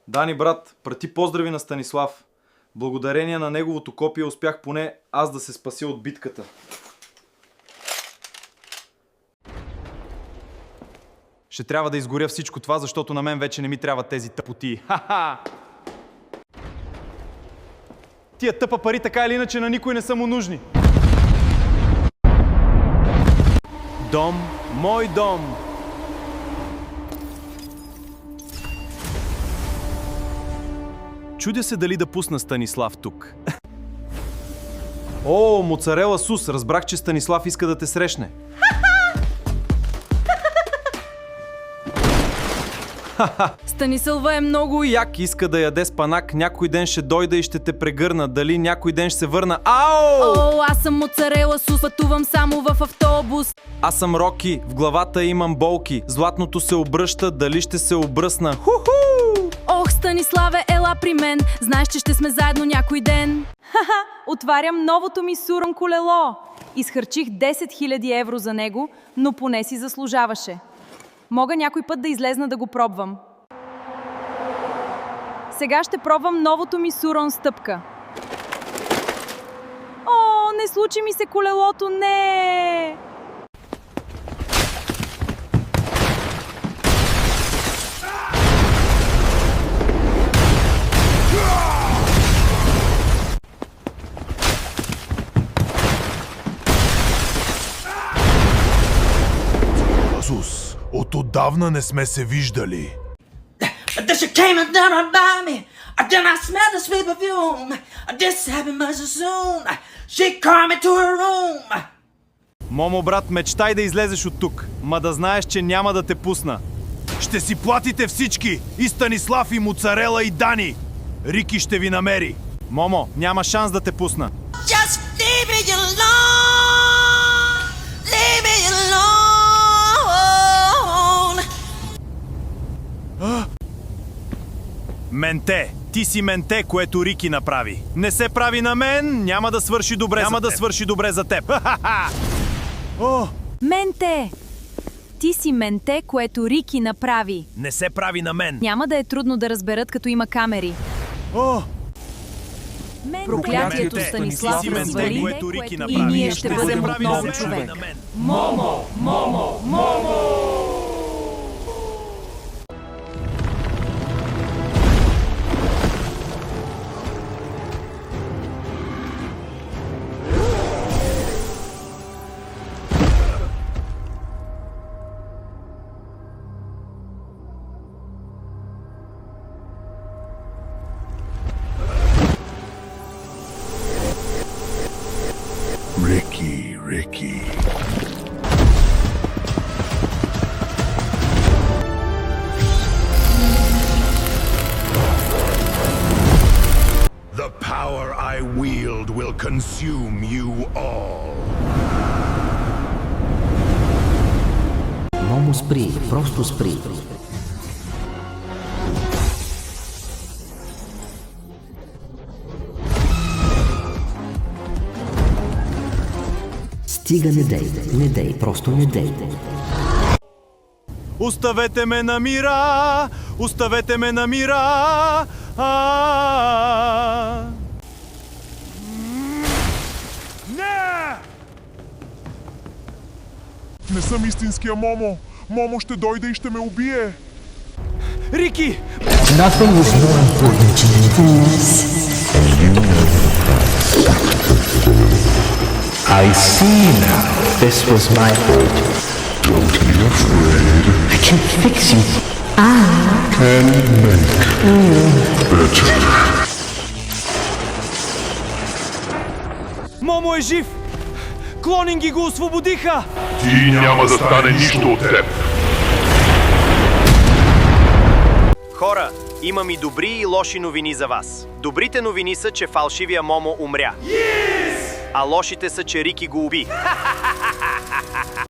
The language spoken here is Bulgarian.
Дани, брат, прати поздрави на Станислав. Благодарение на неговото копие успях поне аз да се спася от битката. Ще трябва да изгоря всичко това, защото на мен вече не ми трябват тези тъпотии. Ха-ха! Тия тъпа пари така или иначе на никой не са му нужни. Дом, мой дом! Чудя се дали да пусна Станислав тук. О, моцарела Сус, разбрах, че Станислав иска да те срещне. Станислава е много Як иска да яде спанак, някой ден ще дойда и ще те прегърна. Дали някой ден ще се върна? Ау! О, аз съм моцарела Сус, пътувам само в автобус. Аз съм Роки, в главата имам болки. Златното се обръща, дали ще се обръсна? Ху-ху! Ох, Станиславе, ела при мен. Знаеш, че ще сме заедно някой ден. Ха-ха, отварям новото ми Сурон колело. Изхарчих 10 000 евро за него, но поне си заслужаваше. Мога някой път да излезна да го пробвам. Сега ще пробвам новото ми Сурон стъпка. О, не случи ми се колелото, не! Сус, от отдавна не сме се виждали. Then she came and done right by me. Then I smelled the sweet perfume. This happened much too soon. She called me to her room. Момо, брат, мечтай да излезеш от тук. Ма да знаеш, че няма да те пусна. Ще си платите всички! И Станислав, и Моцарела, и Дани! Рики ще ви намери! Момо, няма шанс да те пусна. Just leave me alone. Leave me alone. Менте! Ти си менте, което Рики направи. Не се прави на мен, няма да свърши добре за теб. Няма да свърши добре за теб. О! Менте! Ти си менте, което Рики направи. Не се прави на мен! Няма да е трудно да разберат, като има камери. О! Проклятието Менте, Станислав ти си менте, развали което Рики и направи. ние ще Не се бъдем прави на отново мен. човек. Ricky. The power I wield will consume you all. Момо, спри, просто спри. Стига, не дей, просто не дей. Оставете ме на мира! Оставете ме на мира! Не! Не съм истинския Момо. Момо ще дойде и ще ме убие. Рики! Nothing is more important to me than this. I see now. This was my fault. Don't be afraid. I can fix you. Can make better. Момо е жив! Клонинги го освободиха! Ти няма да стане нищо от теб. Хора, имам и добри и лоши новини за вас. Добрите новини са, че фалшивия Момо умря. А лошите са, че Рики го уби.